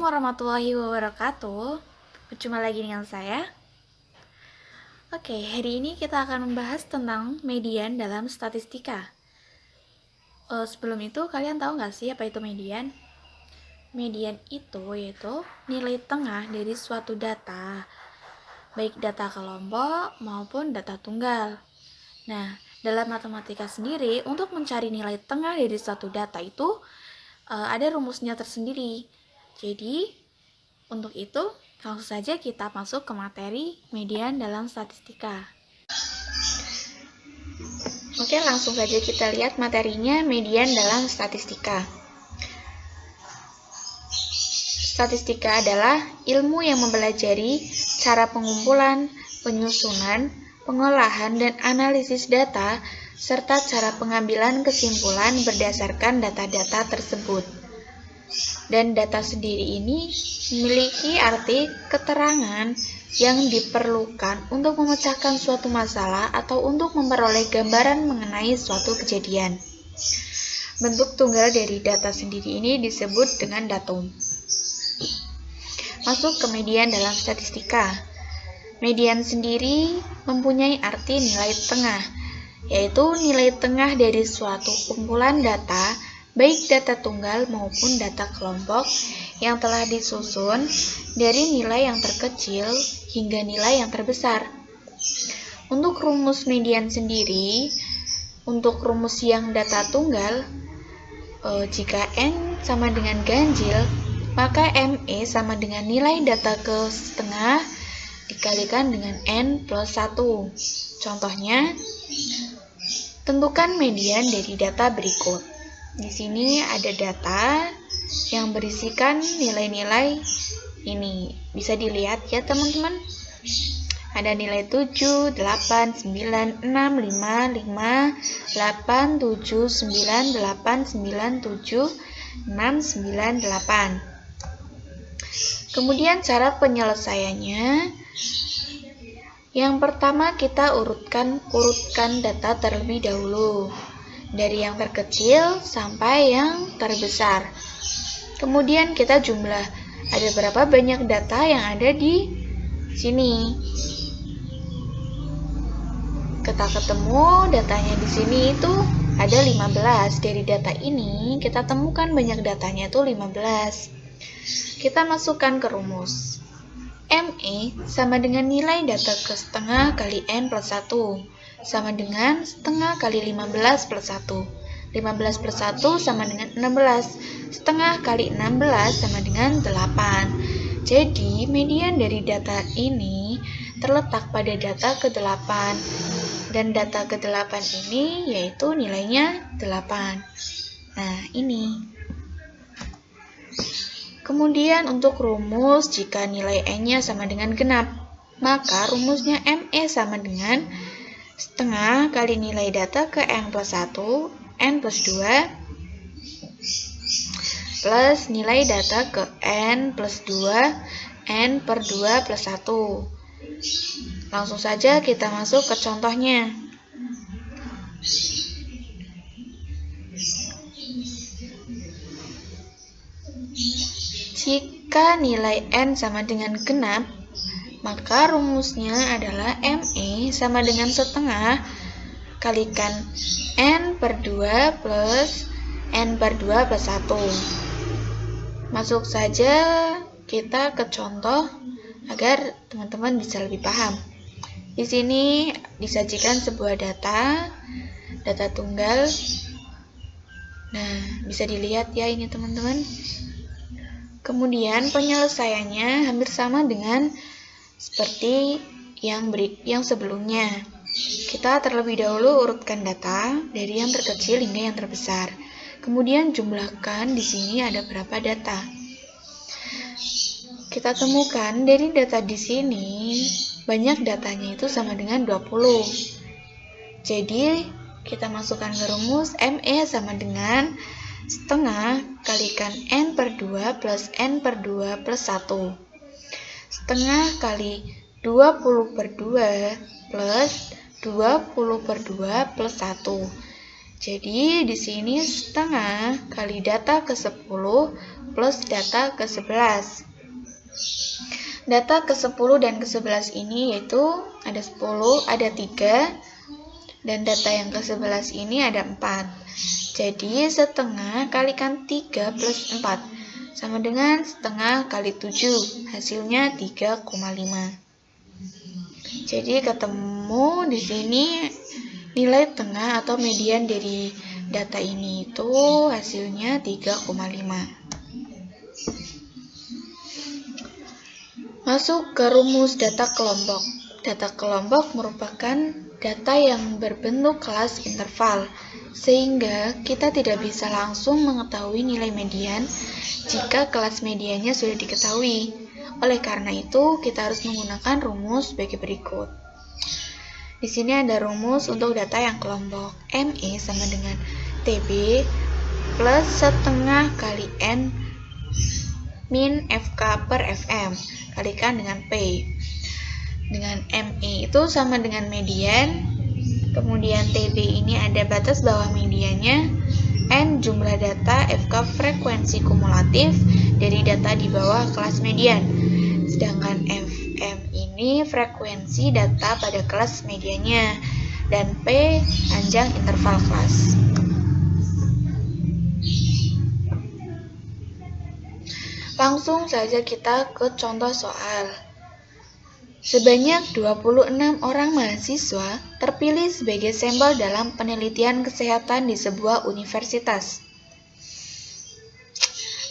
Assalamualaikum warahmatullahi wabarakatuh. Berjumpa lagi dengan saya. Oke, hari ini kita akan membahas tentang median dalam statistika. Sebelum itu, kalian tahu nggak sih apa itu median? Median itu yaitu nilai tengah dari suatu data, baik data kelompok maupun data tunggal. Nah, dalam matematika sendiri, untuk mencari nilai tengah dari suatu data itu ada rumusnya tersendiri. Jadi, untuk itu, langsung saja kita masuk ke materi median dalam statistika. Oke, langsung saja kita lihat materinya median dalam statistika. Statistika adalah ilmu yang mempelajari cara pengumpulan, penyusunan, pengolahan, dan analisis data, serta cara pengambilan kesimpulan berdasarkan data-data tersebut. Dan data sendiri ini memiliki arti keterangan yang diperlukan untuk memecahkan suatu masalah atau untuk memperoleh gambaran mengenai suatu kejadian. Bentuk tunggal dari data sendiri ini disebut dengan datum. Masuk ke median dalam statistika. Median sendiri mempunyai arti nilai tengah, yaitu nilai tengah dari suatu kumpulan data, baik data tunggal maupun data kelompok yang telah disusun dari nilai yang terkecil hingga nilai yang terbesar. Untuk rumus median sendiri, untuk rumus yang data tunggal, jika N sama dengan ganjil, maka ME sama dengan nilai data ke setengah dikalikan dengan N plus 1. Contohnya, tentukan median dari data berikut. Di sini ada data yang berisikan nilai-nilai ini. Bisa dilihat ya teman-teman. Ada nilai 7, 8, 9, 6, 5, 5, 8, 7, 9, 8, 9, 7, 6, 9, 8. Kemudian cara penyelesaiannya. Yang pertama kita urutkan data terlebih dahulu, dari yang terkecil sampai yang terbesar. Kemudian kita jumlah, ada berapa banyak data yang ada di sini. Kita ketemu datanya di sini itu ada 15. Dari data ini kita temukan banyak datanya itu 15. Kita masukkan ke rumus. ME sama dengan nilai data ke setengah kali N plus 1, sama dengan setengah kali 15 plus 1. 15 plus 1 sama dengan 16. Setengah kali 16 sama dengan 8. Jadi, median dari data ini terletak pada data ke-8. Dan data ke-8 ini yaitu nilainya 8. Nah, ini. Kemudian untuk rumus, jika nilai N-nya sama dengan genap, maka rumusnya ME sama dengan setengah kali nilai data ke N plus 1, N plus 2, plus nilai data ke N plus 2, N per 2 plus 1. Langsung saja kita masuk ke contohnya. Jika nilai N sama dengan genap, maka rumusnya adalah ME sama dengan setengah kalikan N per 2 plus N per 2 plus 1. Masuk saja kita ke contoh agar teman-teman bisa lebih paham. Di sini disajikan sebuah data tunggal. Nah, bisa dilihat ya ini teman-teman. Kemudian penyelesaiannya hampir sama dengan seperti yang sebelumnya. Kita terlebih dahulu urutkan data dari yang terkecil hingga yang terbesar. Kemudian jumlahkan di sini ada berapa data. Kita temukan dari data di sini banyak datanya itu sama dengan 20. Jadi kita masukkan ke rumus ME sama dengan setengah kalikan N per 2 plus N per 2 plus 1. Setengah kali 20 per 2 plus 20 per 2 plus 1. Jadi di sini setengah kali data ke 10 plus data ke-11. Data ke-10 dan ke-11 ini yaitu ada 10, ada 3, dan data yang ke-11 ini ada 4. Jadi setengah kalikan 3 plus 4 sama dengan setengah kali 7, hasilnya 3,5. Jadi ketemu di sini nilai tengah atau median dari data ini itu hasilnya 3,5. Masuk ke rumus data kelompok. Data kelompok merupakan data yang berbentuk kelas interval, sehingga kita tidak bisa langsung mengetahui nilai median jika kelas mediannya sudah diketahui. Oleh karena itu, kita harus menggunakan rumus sebagai berikut. Di sini ada rumus untuk data yang kelompok. ME sama dengan TB plus setengah kali N min FK per FM kalikan dengan P. Dengan ME itu sama dengan median, kemudian TB ini ada batas bawah mediannya, N jumlah data, FK frekuensi kumulatif dari data di bawah kelas median. Sedangkan FM ini frekuensi data pada kelas mediannya, dan P panjang interval kelas. Langsung saja kita ke contoh soal. Sebanyak 26 orang mahasiswa terpilih sebagai sampel dalam penelitian kesehatan di sebuah universitas.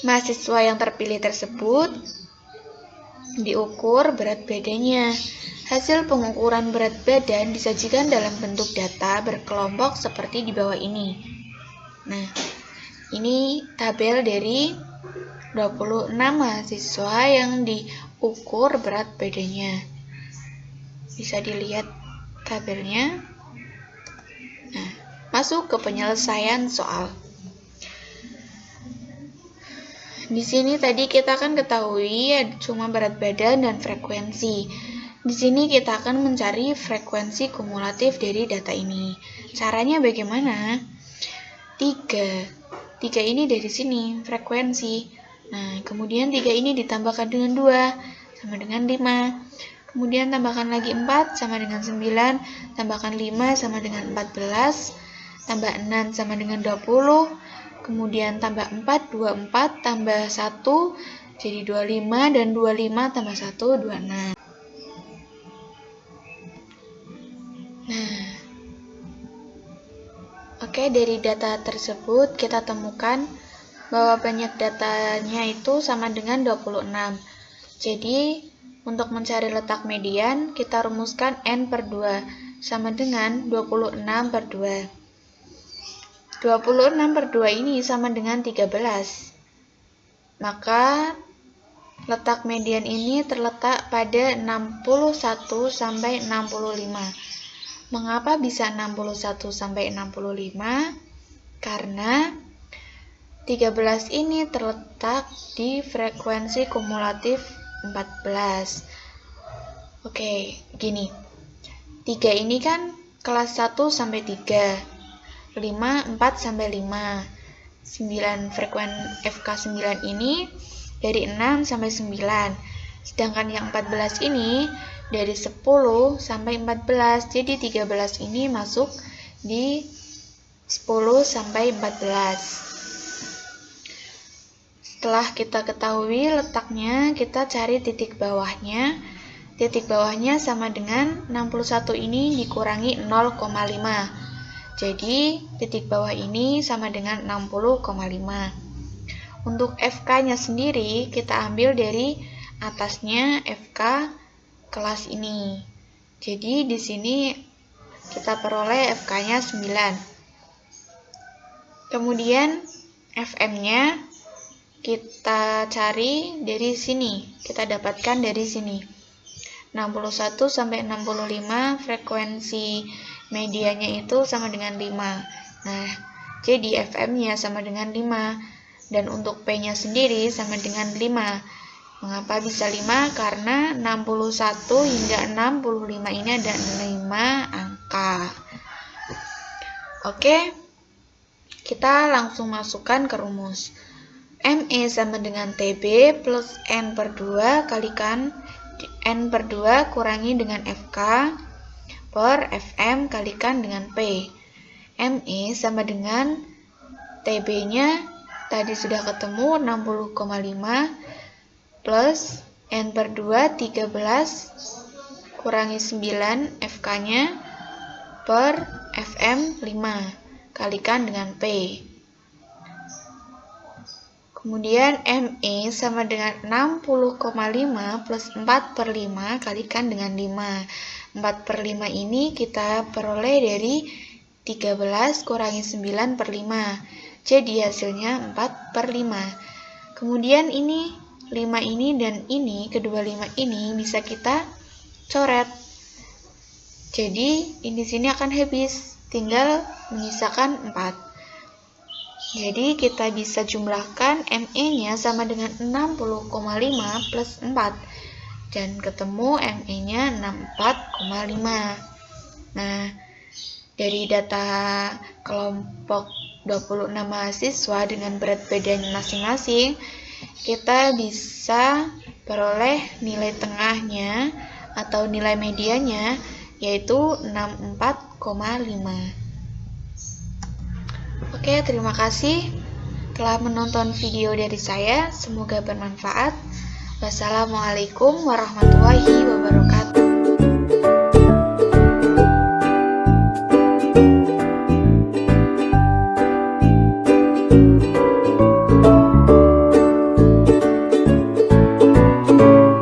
Mahasiswa yang terpilih tersebut diukur berat badannya. Hasil pengukuran berat badan disajikan dalam bentuk data berkelompok seperti di bawah ini. Nah, ini tabel dari 26 mahasiswa yang diukur berat badannya. Bisa dilihat tabelnya. Nah, masuk ke penyelesaian soal. Di sini tadi kita akan ketahui cuma berat badan dan frekuensi. Di sini kita akan mencari frekuensi kumulatif dari data ini. Caranya bagaimana? 3 ini dari sini, frekuensi. Nah, kemudian 3 ini ditambahkan dengan 2, sama dengan 5. Kemudian tambahkan lagi 4, sama dengan 9. Tambahkan 5, sama dengan 14. Tambah 6, sama dengan 20. Kemudian tambah 4, 24. Tambah 1, jadi 25. Dan 25 tambah 1, 26. Nah, oke, dari data tersebut kita temukan bahwa banyak datanya itu sama dengan 26. Jadi, untuk mencari letak median, kita rumuskan N per 2 sama dengan 26 per 2. 26 per 2 ini sama dengan 13. Maka, letak median ini terletak pada 61 sampai 65. Mengapa bisa 61 sampai 65? Karena 13 ini terletak di frekuensi kumulatif 14. Oke, gini. 3 ini kan kelas 1 sampai 3. 5, 4 sampai 5. 9 FK 9 ini dari 6 sampai 9. Sedangkan yang 14 ini dari 10 sampai 14. Jadi 13 ini masuk di 10 sampai 14. Setelah kita ketahui letaknya, kita cari titik bawahnya. Titik bawahnya sama dengan 61 ini dikurangi 0,5. Jadi, titik bawah ini sama dengan 60,5. Untuk FK-nya sendiri, kita ambil dari atasnya FK kelas ini. Jadi, di sini kita peroleh FK-nya 9. Kemudian, FM-nya kita cari dari sini, kita dapatkan dari sini. 61 sampai 65 frekuensi medianya itu sama dengan 5. Nah, jadi FM-nya sama dengan 5 dan untuk P-nya sendiri sama dengan 5. Mengapa bisa 5? Karena 61 hingga 65 ini ada 5 angka. Oke. Kita langsung masukkan ke rumus. ME sama dengan TB plus N per 2 kalikan N per 2 kurangi dengan FK per FM kalikan dengan P. ME sama dengan TB-nya tadi sudah ketemu 60,5 plus N per 2 13 kurangi 9 FK-nya per FM 5 kalikan dengan P. Kemudian ME sama dengan 60,5 plus 4 per 5 kalikan dengan 5. 4 per 5 ini kita peroleh dari 13 kurangi 9 per 5. Jadi hasilnya 4 per 5. Kemudian ini 5 ini dan ini, kedua 5 ini bisa kita coret. Jadi di sini akan habis, tinggal menyisakan 4. Jadi kita bisa jumlahkan ME-nya sama dengan 60,5 plus 4. Dan ketemu ME-nya 64,5. Nah, dari data kelompok 26 mahasiswa dengan berat badan masing-masing, kita bisa peroleh nilai tengahnya atau nilai medianya yaitu 64,5. Oke, terima kasih telah menonton video dari saya. Semoga bermanfaat. Wassalamualaikum warahmatullahi wabarakatuh.